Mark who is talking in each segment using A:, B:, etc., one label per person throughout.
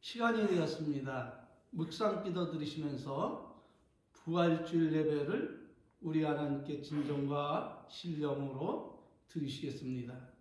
A: 시간이 되었습니다. 묵상 기도 드리시면서 부활주일 예배를 우리 하나님께 진정과 신령으로 드리시겠습니다.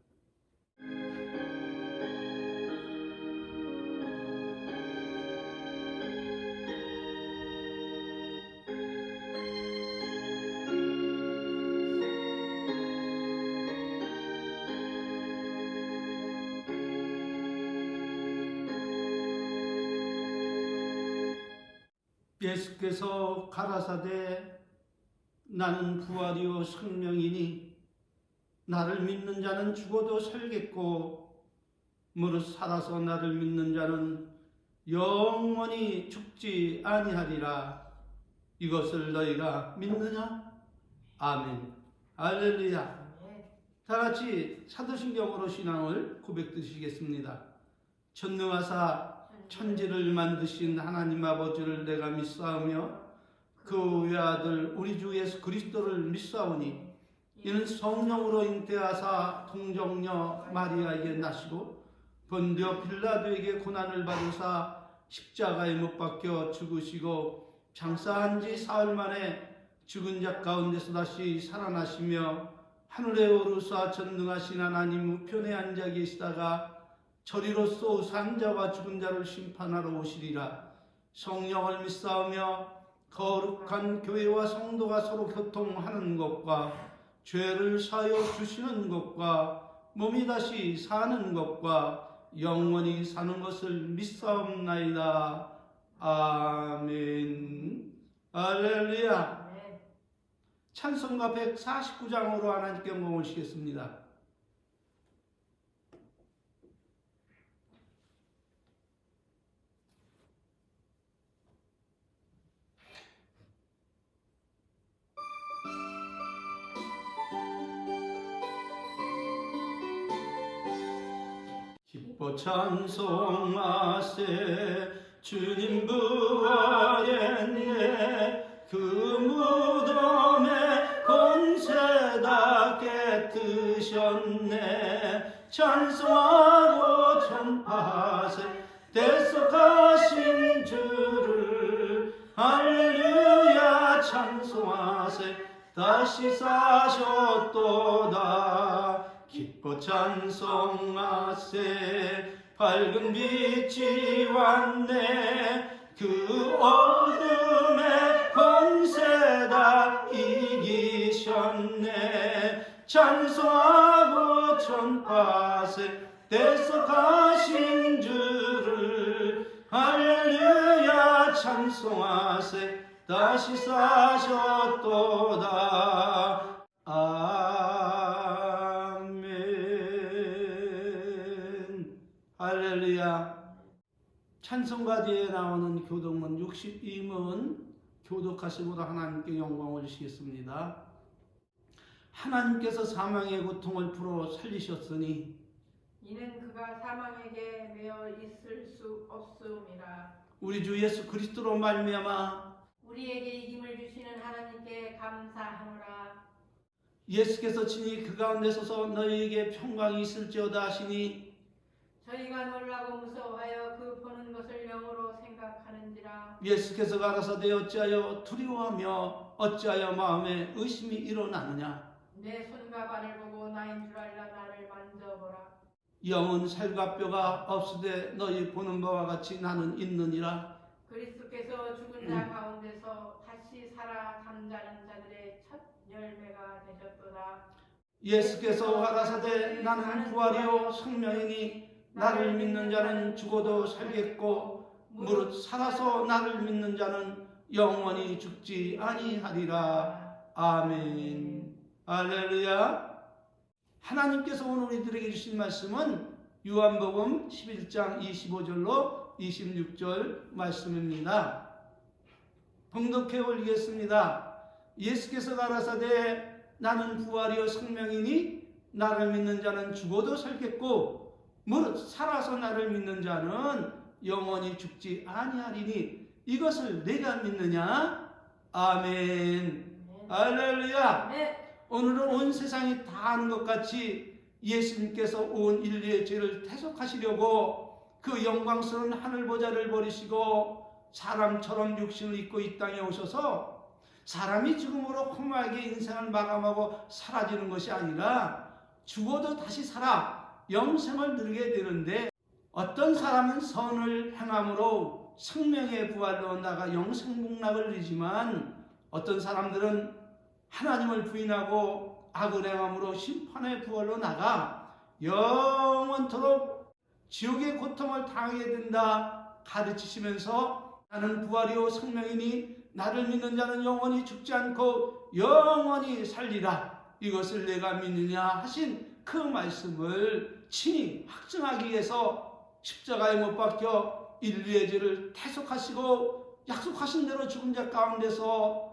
A: 예수께서 가라사대 나는 부활이요 생명이니 나를 믿는 자는 죽어도 살겠고 무릇 살아서 나를 믿는 자는 영원히 죽지 아니하리라. 이것을 너희가 믿느냐? 아멘. 할렐루야. 다 같이 사도신경으로 신앙을 고백드리시겠습니다. 전능하사 천지를 만드신 하나님 아버지를 내가 믿사오며 그 외아들 우리 주 예수 그리스도를 믿사오니 이는 성령으로 잉태하사 동정녀 마리아에게 나시고 본디오 빌라도에게 고난을 받으사 십자가에 못 박혀 죽으시고 장사한 지 사흘 만에 죽은 자 가운데서 다시 살아나시며 하늘에 오르사 전능하신 하나님 우편에 앉아 계시다가 저리로서 산자와 죽은 자를 심판하러 오시리라. 성령을 믿사오며 거룩한 교회와 성도가 서로 교통하는 것과 죄를 사하여 주시는 것과 몸이 다시 사는 것과 영원히 사는 것을 믿사옵나이다. 아멘. 할렐루야. 찬송가 149장으로 하나님께 영광을 올리시겠습니다. 기뻐 찬송하세 주님 부활했네. 그 무덤에 권세다 깨뜨셨네. 찬송하고 전파하세 대속하신 주를. 할렐루야 찬송하세 다시 사셨도다. 기뻐 찬송하세 밝은 빛이 왔네. 그 어둠의 권세다 이기셨네. 찬송하고 전파하세 대속하신 주를. 할렐루야 찬송하세 다시 사셨도다. 할렐루야. 찬송가 뒤에 나오는 교독문 62문 교독하심으로 하나님께 영광을 주시겠습니다. 하나님께서 사망의 고통을 풀어 살리셨으니
B: 이는 그가 사망에게 매여 있을 수 없음이라.
A: 우리 주 예수 그리스도로 말미암아
B: 우리에게 이김을 주시는 하나님께 감사하노라.
A: 예수께서 친히 그 가운데 서서 너희에게 평강이 있을지어다 하시니
B: 저희가 놀라고 무서워하여 그 보는 것을 영으로 생각하는지라.
A: 예수께서 가라사대 어찌하여 두려워하며 어찌하여 마음에 의심이 일어나느냐.
B: 내 손과 발을 보고 나인 줄 알라. 나를 만져보라.
A: 영은 살과 뼈가 없으되 너희 보는 바와 같이 나는 있느니라.
B: 그리스도께서 죽은 자 가운데서 다시 살아 잠자는 자들의 첫 열매가 되셨도다.
A: 예수께서 가라사대 나는 부활이요 생명이니 나를 믿는 자는 죽어도 살겠고 무릇 살아서 나를 믿는 자는 영원히 죽지 아니하리라. 아멘. 할렐루야. 하나님께서 오늘 우리들에게 주신 말씀은 요한복음 11장 25절로 26절 말씀입니다. 봉독해 올리겠습니다. 예수께서 가라사대 나는 부활이요 생명이니 나를 믿는 자는 죽어도 살겠고 무릇 살아서 나를 믿는 자는 영원히 죽지 아니하리니 이것을 내가 믿느냐? 아멘. 할렐루야.
B: 네.
A: 오늘은 온 세상이 다 아는 것 같이 예수님께서 온 인류의 죄를 대속하시려고 그 영광스러운 하늘 보좌를 버리시고 사람처럼 육신을 입고 이 땅에 오셔서 사람이 죽음으로 허무하게 인생을 마감하고 사라지는 것이 아니라 죽어도 다시 살아 영생을 누리게 되는데, 어떤 사람은 선을 행함으로 생명의 부활로 나가 영생복락을 누리지만 어떤 사람들은 하나님을 부인하고 악을 행함으로 심판의 부활로 나가 영원토록 지옥의 고통을 당하게 된다 가르치시면서, 나는 부활이요 생명이니 나를 믿는 자는 영원히 죽지 않고 영원히 살리라, 이것을 내가 믿느냐 하신 그 말씀을 친히 확증하기 위해서 십자가에 못 박혀 인류의 죄를 대속하시고 약속하신 대로 죽은 자 가운데서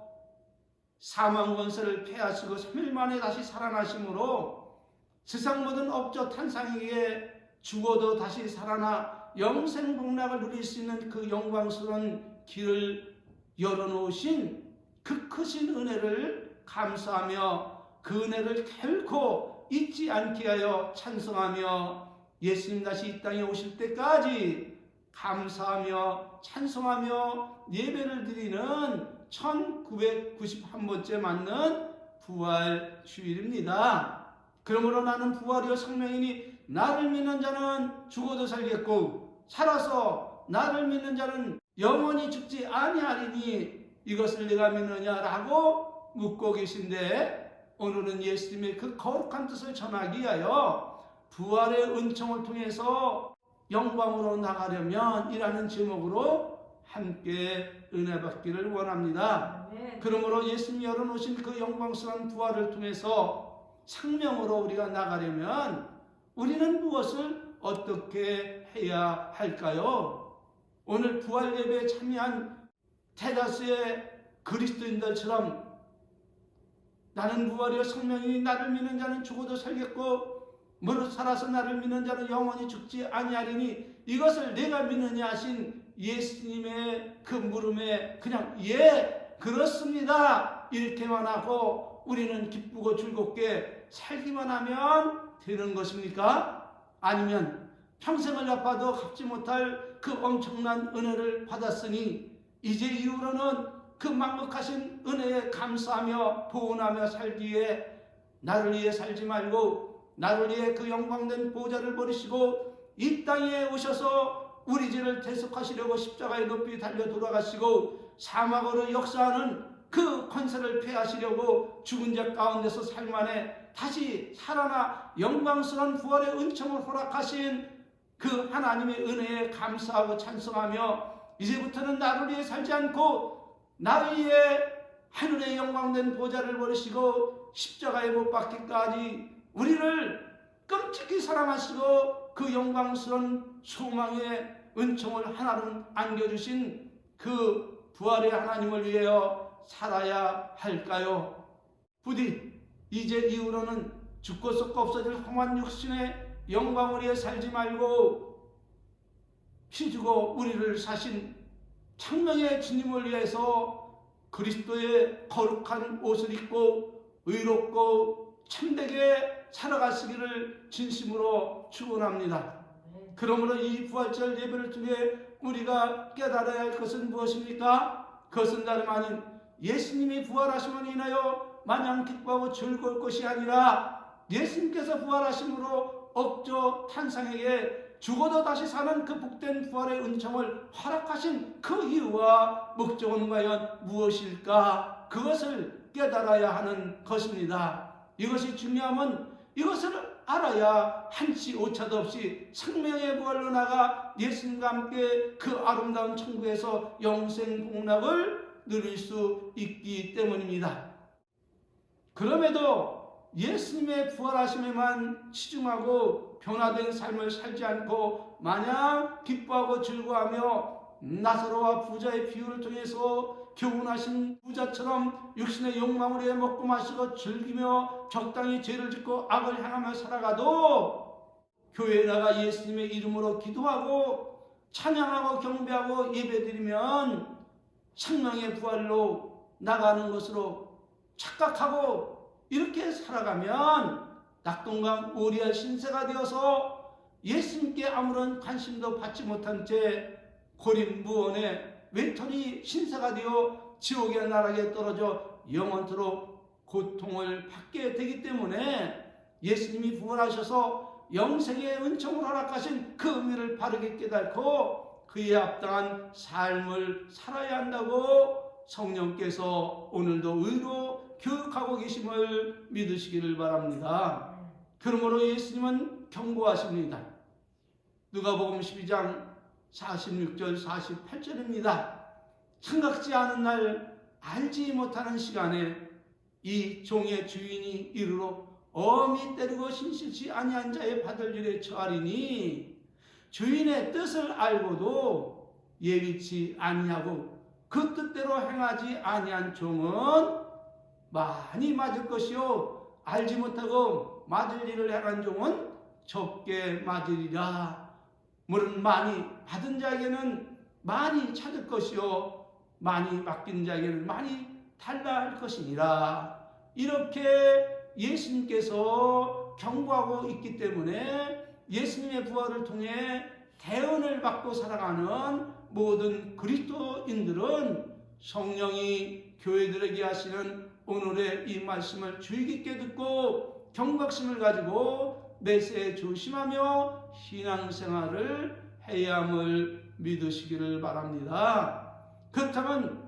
A: 사망 권세를 패하시고 3일 만에 다시 살아나심으로 세상 모든 업적 탄상에게 죽어도 다시 살아나 영생복락을 누릴 수 있는 그 영광스러운 길을 열어놓으신 그 크신 은혜를 감사하며 그 은혜를 결코 잊지 않게 하여 찬송하며 예수님 다시 이 땅에 오실 때까지 감사하며 찬송하며 예배를 드리는 1991번째 맞는 부활 주일입니다. 그러므로 나는 부활이요 생명이니 나를 믿는 자는 죽어도 살겠고 살아서 나를 믿는 자는 영원히 죽지 아니하리니 이것을 내가 믿느냐라고 묻고 계신데, 오늘은 예수님의 그 거룩한 뜻을 전하기 위하여 부활의 은총을 통해서 영광으로 나가려면 이라는 제목으로 함께 은혜 받기를 원합니다.
B: 아멘.
A: 그러므로 예수님이 열어놓으신 그 영광스러운 부활을 통해서 생명으로 우리가 나가려면 우리는 무엇을 어떻게 해야 할까요? 오늘 부활 예배에 참여한 대다수의 그리스도인들처럼 나는 부활이요 생명이니 나를 믿는 자는 죽어도 살겠고 무릇 살아서 나를 믿는 자는 영원히 죽지 아니하리니 이것을 내가 믿느냐 하신 예수님의 그 물음에 그냥 예 그렇습니다 이렇게만 하고 우리는 기쁘고 즐겁게 살기만 하면 되는 것입니까? 아니면 평생을 아파도 갚지 못할 그 엄청난 은혜를 받았으니 이제 이후로는 그 망극하신 은혜에 감사하며 보은하며 살기에 나를 위해 살지 말고 나를 위해 그 영광된 보좌를 버리시고 이 땅에 오셔서 우리 죄를 대속하시려고 십자가에 높이 달려 돌아가시고 사막으로 역사하는 그 권세를 폐하시려고 죽은 자 가운데서 살만해 다시 살아나 영광스러운 부활의 은총을 허락하신 그 하나님의 은혜에 감사하고 찬송하며 이제부터는 나를 위해 살지 않고 나를 위해 하늘의 영광된 보좌를 버리시고 십자가에 못 박기까지 우리를 끔찍히 사랑하시고 그 영광스러운 소망의 은총을 하나로 안겨주신 그 부활의 하나님을 위하여 살아야 할까요? 부디 이제 이후로는 죽고 썩고 없어질 험한 육신의 영광을 위해 살지 말고 피 주고 우리를 사신 청명의 주님을 위해서 그리스도의 거룩한 옷을 입고 의롭고 참되게 살아가시기를 진심으로 축원합니다. 그러므로 이 부활절 예배를 통해 우리가 깨달아야 할 것은 무엇입니까? 그것은 다름 아닌 예수님이 부활하심으로 인하여 마냥 기뻐하고 즐거울 것이 아니라 예수님께서 부활하심으로 억저 탄상에게 죽어도 다시 사는 그 복된 부활의 은총을 허락하신 그 이유와 목적은 과연 무엇일까? 그것을 깨달아야 하는 것입니다. 이것이 중요하면 이것을 알아야 한치 오차도 없이 생명의 부활로 나가 예수님과 함께 그 아름다운 천국에서 영생 복락을 누릴 수 있기 때문입니다. 그럼에도 예수님의 부활하심에만 치중하고 변화된 삶을 살지 않고 마냥 기뻐하고 즐거워하며 나사로와 부자의 비유를 통해서 교훈하신 부자처럼 육신의 욕망을 위해 먹고 마시고 즐기며 적당히 죄를 짓고 악을 행하며 살아가도 교회에 나가 예수님의 이름으로 기도하고 찬양하고 경배하고 예배드리면 생명의 부활로 나가는 것으로 착각하고 이렇게 살아가면 낙동강 오리알 신세가 되어서 예수님께 아무런 관심도 받지 못한 채 고립무원의 외톨이 신사가 되어 지옥의 나락에 떨어져 영원토록 고통을 받게 되기 때문에 예수님이 부활하셔서 영생의 은총을 허락하신 그 의미를 바르게 깨닫고 그에 합당한 삶을 살아야 한다고 성령께서 오늘도 의로 교육하고 계심을 믿으시기를 바랍니다. 그러므로 예수님은 경고하십니다. 누가복음 12장 46절 48절입니다. 생각지 않은 날 알지 못하는 시간에 이 종의 주인이 이르러 엄히 때리고 신실치 아니한 자의 받을 일에 처하리니 주인의 뜻을 알고도 예비치 아니하고 그 뜻대로 행하지 아니한 종은 많이 맞을 것이요 알지 못하고 맞을 일을 행한 종은 적게 맞으리라. 물은 많이 받은 자에게는 많이 찾을 것이요 많이 맡긴 자에게는 많이 달라 할 것이니라. 이렇게 예수님께서 경고하고 있기 때문에 예수님의 부활을 통해 대언을 받고 살아가는 모든 그리스도인들은 성령이 교회들에게 하시는 오늘의 이 말씀을 주의 깊게 듣고 경각심을 가지고 매세 조심하며 신앙생활을 해야 함을 믿으시기를 바랍니다. 그렇다면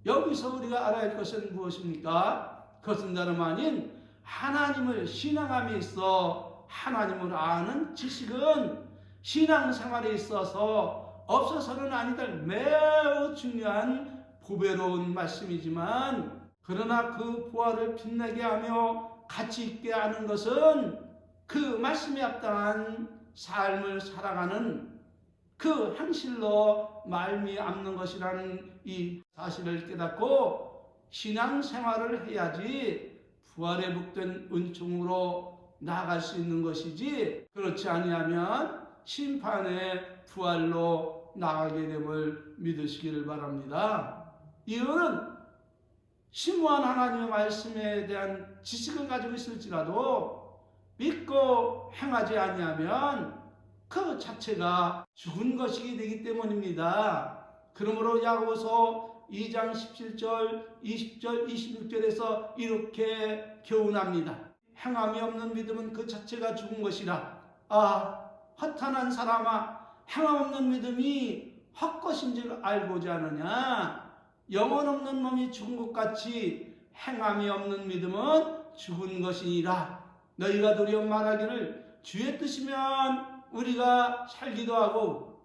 A: 여기서 우리가 알아야 할 것은 무엇입니까? 그것은 다름 아닌 하나님을 신앙함에 있어 하나님을 아는 지식은 신앙생활에 있어서 없어서는 아니될 매우 중요한 보배로운 말씀이지만 그러나 그 부활을 빛나게 하며 가치 있게 하는 것은 그 말씀에 합당한 삶을 살아가는 그 행실로 말미암는 것이라는 이 사실을 깨닫고 신앙생활을 해야지 부활에 복된 은총으로 나아갈 수 있는 것이지 그렇지 아니하면 심판의 부활로 나가게 됨을 믿으시기를 바랍니다. 이유는 심오한 하나님의 말씀에 대한 지식을 가지고 있을지라도 믿고 행하지 아니하면 그 자체가 죽은 것이기 되기 때문입니다. 그러므로 야고보서 2장 17절, 20절, 26절에서 이렇게 교훈합니다. 행함이 없는 믿음은 그 자체가 죽은 것이라. 아, 허탄한 사람아, 행함 없는 믿음이 헛것인 줄 알고자 하느냐? 영혼 없는 몸이 죽은 것 같이 행함이 없는 믿음은 죽은 것이니라. 너희가 도리어 말하기를 주의 뜻이면 우리가 살기도 하고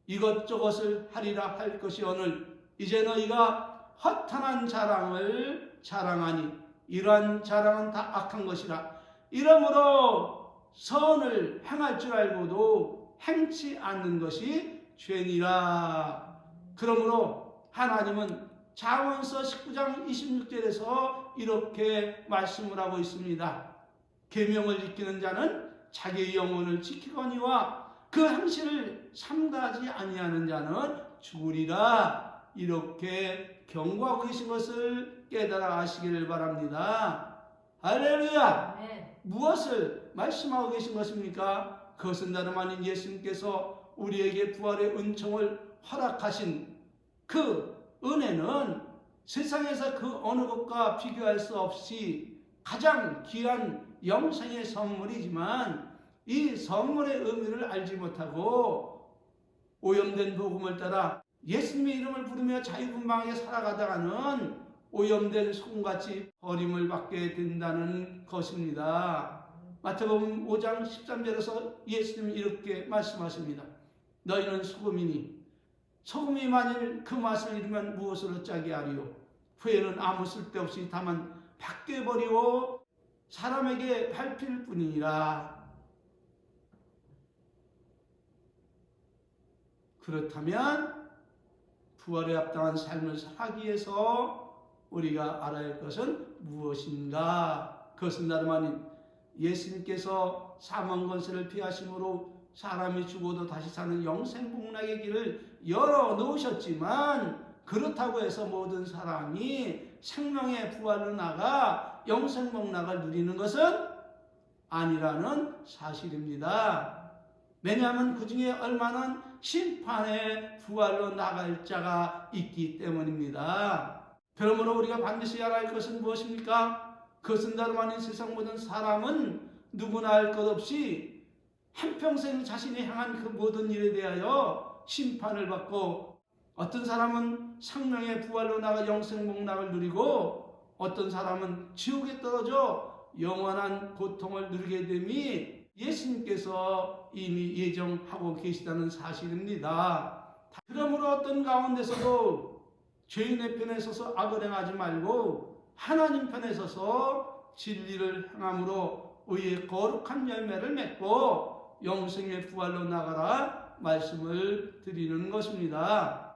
A: 이것저것을 하리라 할 것이 오늘 이제 너희가 허탄한 자랑을 자랑하니 이러한 자랑은 다 악한 것이라. 이러므로 선을 행할 줄 알고도 행치 않는 것이 죄니라. 그러므로 하나님은 잠언서 19장 26절에서 이렇게 말씀을 하고 있습니다. 계명을 지키는 자는 자기의 영혼을 지키거니와 그 행실을 삼가하지 아니하는 자는 죽으리라. 이렇게 경고하고 계신 것을 깨달아 하시기를 바랍니다. 할렐루야.
B: 네.
A: 무엇을 말씀하고 계신 것입니까? 그것은 다름 아닌 예수님께서 우리에게 부활의 은총을 허락하신 그 은혜는 세상에서 그 어느 것과 비교할 수 없이 가장 귀한 영생의 선물이지만 이 선물의 의미를 알지 못하고 오염된 복음을 따라 예수님의 이름을 부르며 자유분방하게 살아가다가는 오염된 소금같이 버림을 받게 된다는 것입니다. 마태복음 5장 13절에서 예수님이 이렇게 말씀하십니다. 너희는 소금이니 소금이 만일 그 맛을 잃으면 무엇으로 짜게 하리요? 후에는 아무 쓸데없이 다만 밖에 버리고 사람에게 밟힐 뿐이니라. 그렇다면 부활에 합당한 삶을 살기 위해서 우리가 알아야 할 것은 무엇인가? 그것은 다름 아닌 예수님께서 사망 권세를 피하심으로 사람이 죽어도 다시 사는 영생복락의 길을 열어놓으셨지만 그렇다고 해서 모든 사람이 생명의 부활로 나가 영생복락을 누리는 것은 아니라는 사실입니다. 왜냐하면 그 중에 얼마는 심판의 부활로 나갈 자가 있기 때문입니다. 그러므로 우리가 반드시 알아야 할 것은 무엇입니까? 그것은 다름 아닌 세상 모든 사람은 누구나 할 것 없이 한평생 자신이 향한 그 모든 일에 대하여 심판을 받고, 어떤 사람은 생명의 부활로 나가 영생 복락을 누리고 어떤 사람은 지옥에 떨어져 영원한 고통을 누리게 됨이 예수님께서 이미 예정하고 계시다는 사실입니다. 그러므로 어떤 가운데서도 죄인의 편에 서서 악을 행하지 말고 하나님 편에 서서 진리를 행함으로 의의 거룩한 열매를 맺고 영생의 부활로 나가라 말씀을 드리는 것입니다.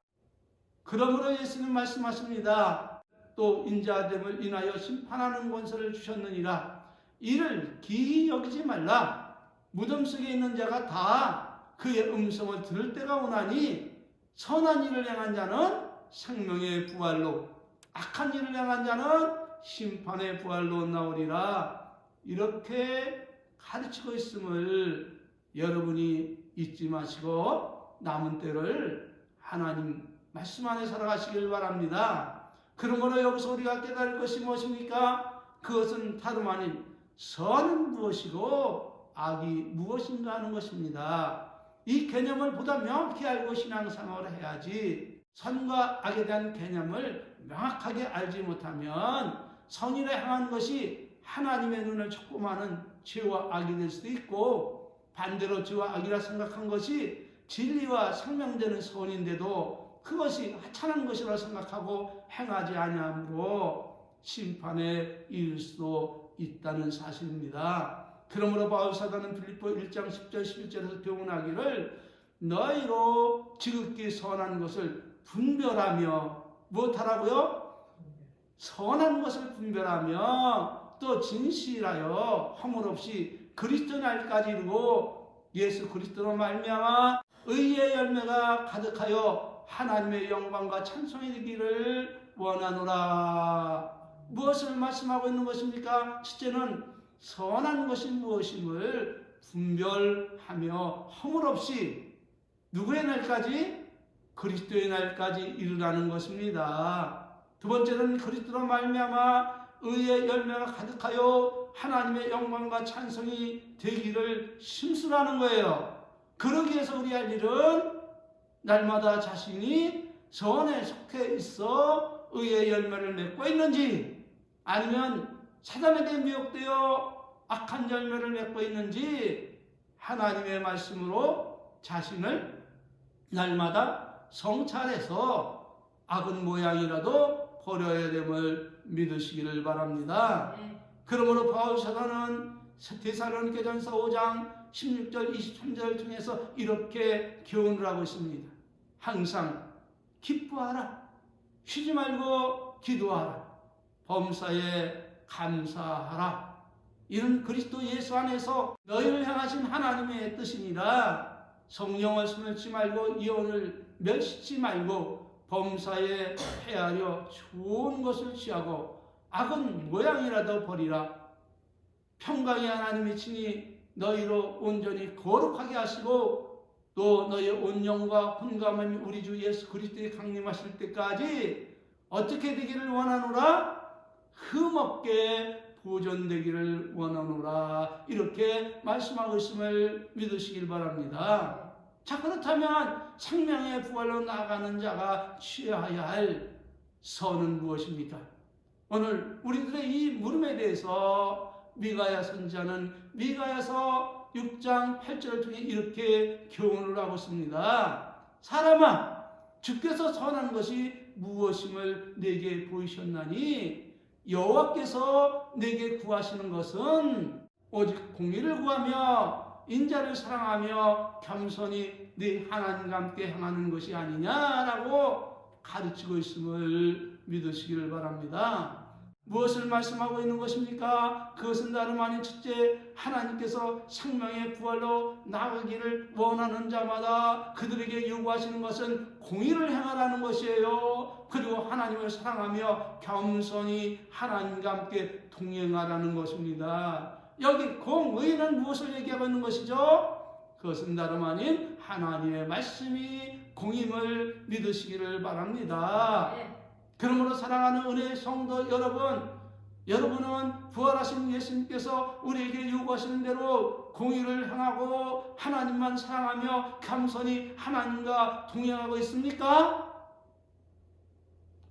A: 그러므로 예수님 말씀하십니다. 또 인자됨을 인하여 심판하는 권세를 주셨느니라. 이를 기히 여기지 말라. 무덤 속에 있는 자가 다 그의 음성을 들을 때가 오나니 선한 일을 행한 자는 생명의 부활로, 악한 일을 행한 자는 심판의 부활로 나오리라. 이렇게 가르치고 있음을 여러분이 잊지 마시고 남은 때를 하나님 말씀 안에 살아가시길 바랍니다. 그러므로 여기서 우리가 깨달을 것이 무엇입니까? 그것은 다름 아닌 선은 무엇이고 악이 무엇인가 하는 것입니다. 이 개념을 보다 명확히 알고 신앙생활을 해야지, 선과 악에 대한 개념을 명확하게 알지 못하면 선의를 향한 것이 하나님의 눈을 촉구하는 죄와 악이 될 수도 있고, 반대로 죄와 악이라 생각한 것이 진리와 생명되는 선인데도 그것이 하찮은 것이라 생각하고 행하지 아니하므로 심판에 이를 수도 있다는 사실입니다. 그러므로 바울 사도는 빌립보 1장 10절 11절에서 교훈하기를 너희로 지극히 선한 것을 분별하며, 무엇하라고요? 선한 것을 분별하며 또 진실하여 허물 없이 그리스도 날까지 이루고 예수 그리스도로 말미암아 의의 열매가 가득하여 하나님의 영광과 찬송이 되기를 원하노라. 무엇을 말씀하고 있는 것입니까? 첫째는 선한 것이 무엇임을 분별하며 허물 없이 누구의 날까지? 그리스도의 날까지 이르라는 것입니다. 두 번째는 그리스도로 말미암아 의의 열매가 가득하여 하나님의 영광과 찬송이 되기를 심수라는 거예요. 그러기 위해서 우리 할 일은 날마다 자신이 선에 속해 있어 의의 열매를 맺고 있는지, 아니면 사단에게 미혹되어 악한 열매를 맺고 있는지 하나님의 말씀으로 자신을 날마다 성찰해서 악은 모양이라도 버려야 됨을 믿으시기를 바랍니다. 그러므로 바울 사도는 데살로니가전서 5장 16절 23절을 통해서 이렇게 교훈을 하고 있습니다. 항상 기뻐하라. 쉬지 말고 기도하라. 범사에 감사하라. 이는 그리스도 예수 안에서 너희를 향하신 하나님의 뜻이니라. 성령을 스멸치 말고 이혼을 멸시지 말고 범사에 헤아려 좋은 것을 취하고 악은 모양이라도 버리라. 평강의 하나님이 친히 너희로 온전히 거룩하게 하시고 또 너희의 온 영과 혼감함이 우리 주 예수 그리스도의 강림하실 때까지 어떻게 되기를 원하노라? 흠없게 보존되기를 원하노라. 이렇게 말씀하고 있음을 믿으시길 바랍니다. 자, 그렇다면 생명의 부활로 나아가는 자가 취해야 할 선은 무엇입니까? 오늘 우리들의 이 물음에 대해서 미가야 선지자는 미가야서 6장 8절을 통해 이렇게 교훈을 하고 있습니다. 사람아, 주께서 선한 것이 무엇임을 내게 보이셨나니 여호와께서 내게 구하시는 것은 오직 공의를 구하며 인자를 사랑하며 겸손히 네 하나님과 함께 행하는 것이 아니냐라고 가르치고 있음을 믿으시기를 바랍니다. 무엇을 말씀하고 있는 것입니까? 그것은 다름 아닌 첫째, 하나님께서 생명의 부활로 나가기를 원하는 자마다 그들에게 요구하시는 것은 공의를 행하라는 것이에요. 그리고 하나님을 사랑하며 겸손히 하나님과 함께 동행하라는 것입니다. 여기 공의는 무엇을 얘기하고 있는 것이죠? 그것은 다름 아닌 하나님의 말씀이 공임을 믿으시기를 바랍니다. 그러므로 사랑하는 은혜의 성도 여러분, 여러분은 부활하신 예수님께서 우리에게 요구하시는 대로 공의를 향하고 하나님만 사랑하며 겸손히 하나님과 동행하고 있습니까?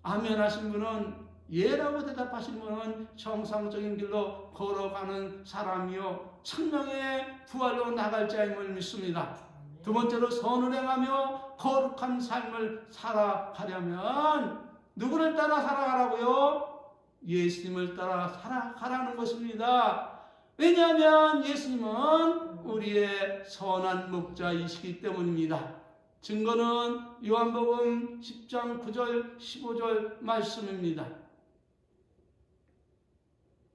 A: 아멘 하신 분은, 예라고 대답하신 분은 정상적인 길로 걸어가는 사람이요 생명의 부활로 나갈 자임을 믿습니다. 두 번째로 선을 행하며 거룩한 삶을 살아가려면 누구를 따라 살아가라고요? 예수님을 따라 살아가라는 것입니다. 왜냐하면 예수님은 우리의 선한 목자이시기 때문입니다. 증거는 요한복음 10장 9절 15절 말씀입니다.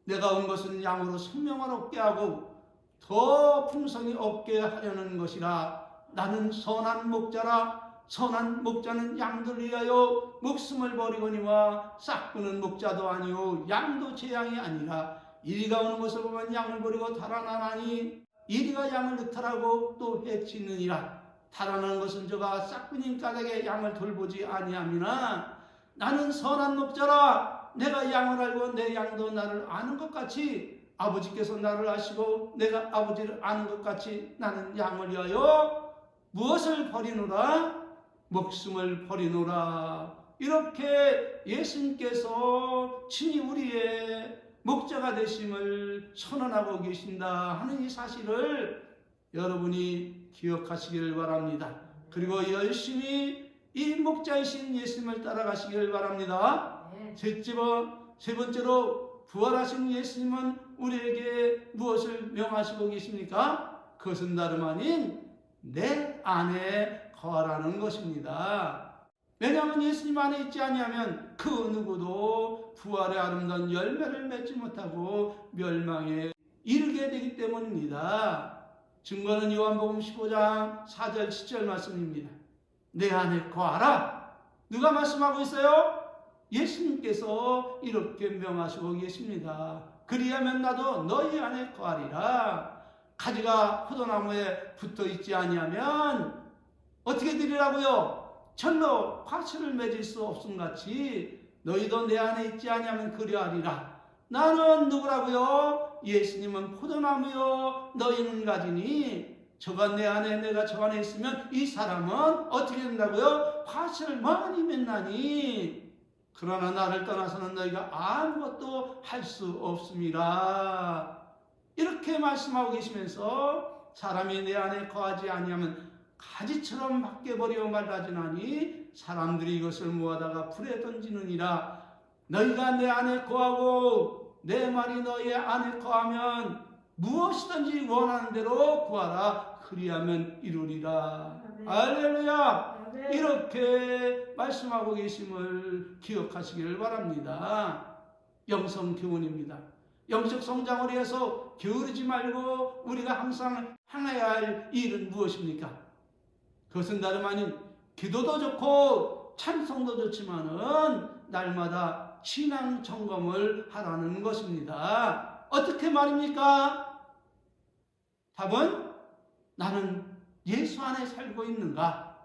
A: 내가 온 것은 양으로 생명을 얻게 하고 더 풍성히 얻게 하려는 것이라. 나는 선한 목자라. 선한 목자는 양들을 위하여 목숨을 버리거니와 싹구는 목자도 아니요 양도 제 양이 아니라. 이리가 오는 것을 보면 양을 버리고 달아나나니 이리가 양을 늑탈하고 또 해치느니라. 달아나는 것은 저가 싹구님 까닭에 양을 돌보지 아니함이나 나는 선한 목자라. 내가 양을 알고 내 양도 나를 아는 것 같이 아버지께서 나를 아시고 내가 아버지를 아는 것 같이 나는 양을 위하여 무엇을 버리노라? 목숨을 버리노라. 이렇게 예수님께서 친히 우리의 목자가 되심을 선언하고 계신다 하는 이 사실을 여러분이 기억하시길 바랍니다. 그리고 열심히 이 목자이신 예수님을 따라가시길 바랍니다. 세 번째로 부활하신 예수님은 우리에게 무엇을 명하시고 계십니까? 그것은 다름 아닌 내 안에 거하라는 것입니다. 왜냐하면 예수님 안에 있지 아니하면 그 누구도 부활의 아름다운 열매를 맺지 못하고 멸망에 이르게 되기 때문입니다. 증거는 요한복음 15장 4절 7절 말씀입니다. 내 안에 거하라. 누가 말씀하고 있어요? 예수님께서 이렇게 명하시고 계십니다. 그리하면 나도 너희 안에 거하리라. 가지가 포도나무에 붙어 있지 아니하면 어떻게 되리라고요? 절로 과실을 맺을 수 없음같이 너희도 내 안에 있지 아니하면 그리하리라. 나는 누구라고요? 예수님은 포도나무요 너희는 가지니 저가 내 안에 내가 저 안에 있으면 이 사람은 어떻게 된다고요? 과실을 많이 맺나니 그러나 나를 떠나서는 너희가 아무것도 할 수 없습니다. 이렇게 말씀하고 계시면서 사람이 내 안에 거하지 아니하면 가지처럼 밖에버려 말라지나니 사람들이 이것을 모아다가 불에 던지느니라. 너희가 내 안에 거하고 내 말이 너희 안에 거하면 무엇이든지 원하는 대로 구하라. 그리하면 이루리라. 할렐루야. 이렇게 말씀하고 계심을 기억하시기를 바랍니다. 영성 교훈입니다. 영적 성장을 위해서 게으르지 말고 우리가 항상 행해야 할 일은 무엇입니까? 그것은 다름 아닌 기도도 좋고 찬송도 좋지만은 날마다 신앙 점검을 하라는 것입니다. 어떻게 말입니까? 답은 나는 예수 안에 살고 있는가?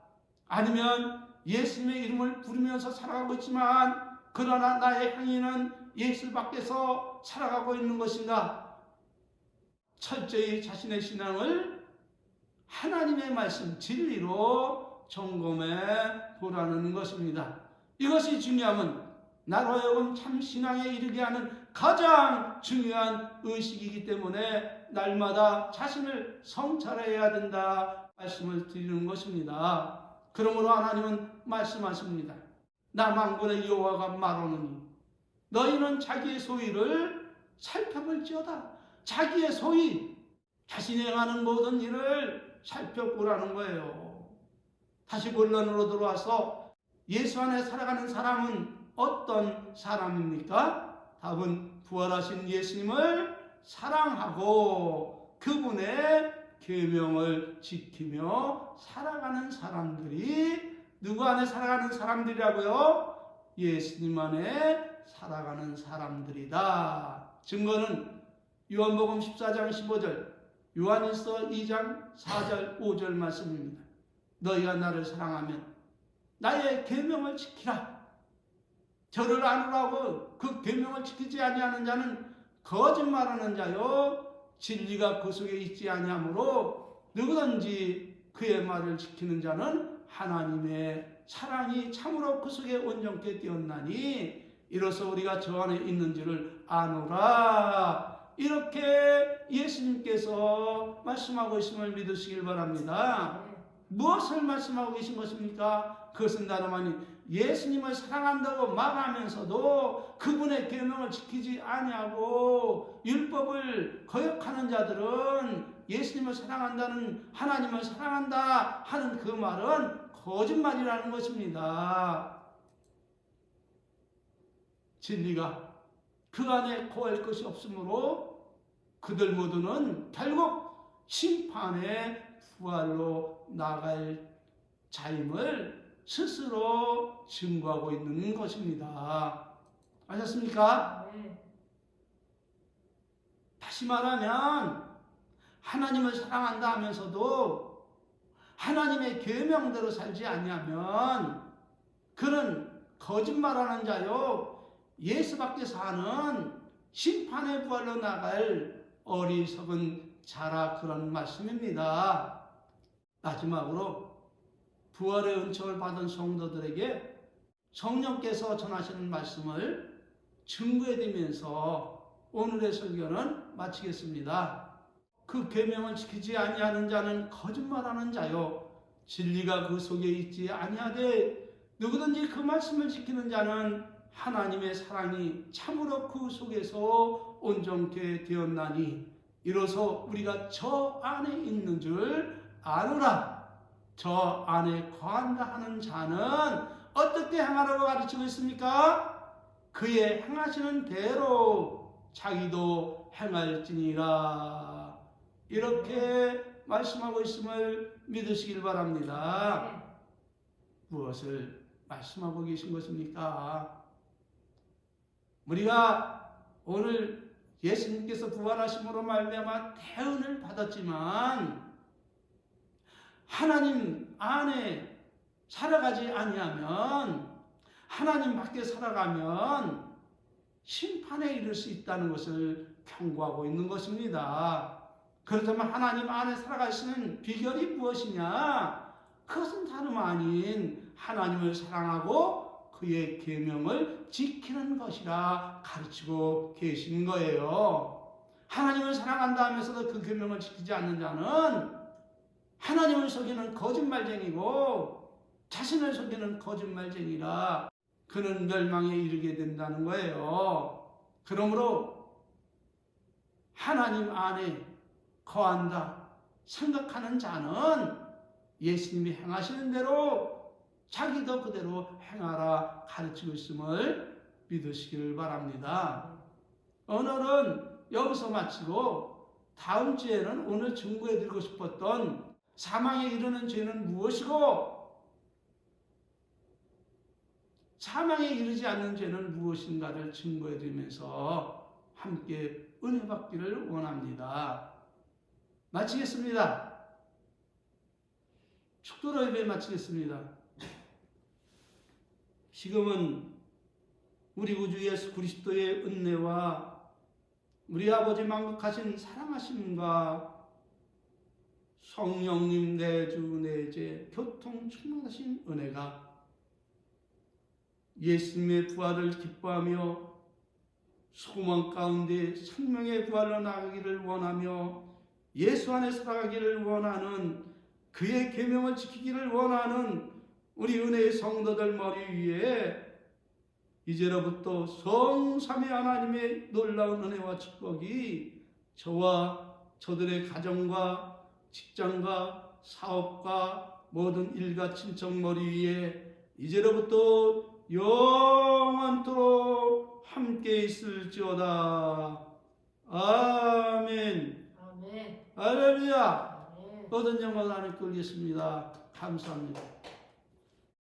A: 아니면 예수님의 이름을 부르면서 살아가고 있지만 그러나 나의 행위는 예수 밖에서 살아가고 있는 것인가? 철저히 자신의 신앙을 하나님의 말씀 진리로 점검해 보라는 것입니다. 이것이 중요하면 나로 하여금 참 신앙에 이르게 하는 가장 중요한 의식이기 때문에 날마다 자신을 성찰해야 된다 말씀을 드리는 것입니다. 그러므로 하나님은 말씀하십니다. 나 만군의 여호와가 말하노니 너희는 자기의 소위를 살펴볼지어다. 자기의 소위, 자신이 행하는 모든 일을 살펴보라는 거예요. 다시 본론으로 들어와서 예수 안에 살아가는 사람은 어떤 사람입니까? 답은 부활하신 예수님을 사랑하고 그분의 계명을 지키며 살아가는 사람들이 누구 안에 살아가는 사람들이라고요? 예수님 안에 살아가는 사람들이다. 증거는 요한복음 14장 15절 요한일서 2장 4절 5절 말씀입니다. 너희가 나를 사랑하면 나의 계명을 지키라. 저를 아누라고 그 계명을 지키지 아니하는 자는 거짓말하는 자요 진리가 그 속에 있지 아니하므로 누구든지 그의 말을 지키는 자는 하나님의 사랑이 참으로 그 속에 온전케 되었나니 이로써 우리가 저 안에 있는 줄을 아노라. 이렇게 예수님께서 말씀하고 있음을 믿으시길 바랍니다. 무엇을 말씀하고 계신 것입니까? 그것은 다름 아닌 예수님을 사랑한다고 말하면서도 그분의 계명을 지키지 아니하고 율법을 거역하는 자들은 예수님을 사랑한다는, 하나님을 사랑한다 하는 그 말은 거짓말이라는 것입니다. 진리가 그 안에 거할 것이 없으므로 그들 모두는 결국 심판의 부활로 나갈 자임을 스스로 증거하고 있는 것입니다. 아셨습니까?
B: 네.
A: 다시 말하면 하나님을 사랑한다 하면서도 하나님의 계명대로 살지 아니하면 그는 거짓말하는 자요 예수 밖에서 하는 심판의 부활로 나갈 어리석은 자라, 그런 말씀입니다. 마지막으로 부활의 은총을 받은 성도들에게 성령께서 전하시는 말씀을 증거해드리면서 오늘의 설교는 마치겠습니다. 그 계명을 지키지 아니하는 자는 거짓말하는 자요 진리가 그 속에 있지 아니하되 누구든지 그 말씀을 지키는 자는 하나님의 사랑이 참으로 그 속에서 온전케 되었나니 이로써 우리가 저 안에 있는 줄 아노라. 저 안에 거한다 하는 자는 어떻게 행하라고 가르치고 있습니까? 그의 행하시는 대로 자기도 행할지니라. 이렇게 말씀하고 있음을 믿으시길 바랍니다. 무엇을 말씀하고 계신 것입니까? 우리가 오늘 예수님께서 부활하심으로 말미암아 대은을 받았지만 하나님 안에 살아가지 아니하면, 하나님 밖에 살아가면 심판에 이를 수 있다는 것을 경고하고 있는 것입니다. 그렇다면 하나님 안에 살아가시는 비결이 무엇이냐? 그것은 다름 아닌 하나님을 사랑하고 그의 계명을 지키는 것이라 가르치고 계신 거예요. 하나님을 사랑한다 하면서도 그 계명을 지키지 않는 자는 하나님을 속이는 거짓말쟁이고 자신을 속이는 거짓말쟁이라 그는 멸망에 이르게 된다는 거예요. 그러므로 하나님 안에 거한다 생각하는 자는 예수님이 행하시는 대로 자기도 그대로 행하라 가르치고 있음을 믿으시길 바랍니다. 오늘은 여기서 마치고 다음 주에는 오늘 증거해드리고 싶었던 사망에 이르는 죄는 무엇이고 사망에 이르지 않는 죄는 무엇인가를 증거해드리면서 함께 은혜 받기를 원합니다. 마치겠습니다. 축도로 예배 마치겠습니다. 지금은 우리 구주 예수 그리스도의 은혜와 우리 아버지 만극하신 사랑하심과 성령님 내주 내제 교통 충만하신 은혜가 예수님의 부활을 기뻐하며 소망 가운데 생명의 부활로 나가기를 원하며 예수 안에 살아가기를 원하는, 그의 계명을 지키기를 원하는 우리 은혜의 성도들 머리 위에 이제로부터 성삼위 하나님의 놀라운 은혜와 축복이 저와 저들의 가정과 직장과 사업과 모든 일가 친척 머리 위에 이제로부터 영원토록 함께 있을지어다. 아멘.
B: 아멘.
A: 할렐루야.
B: 아멘.
A: 모든 영광을 하나님께 올리겠습니다. 감사합니다.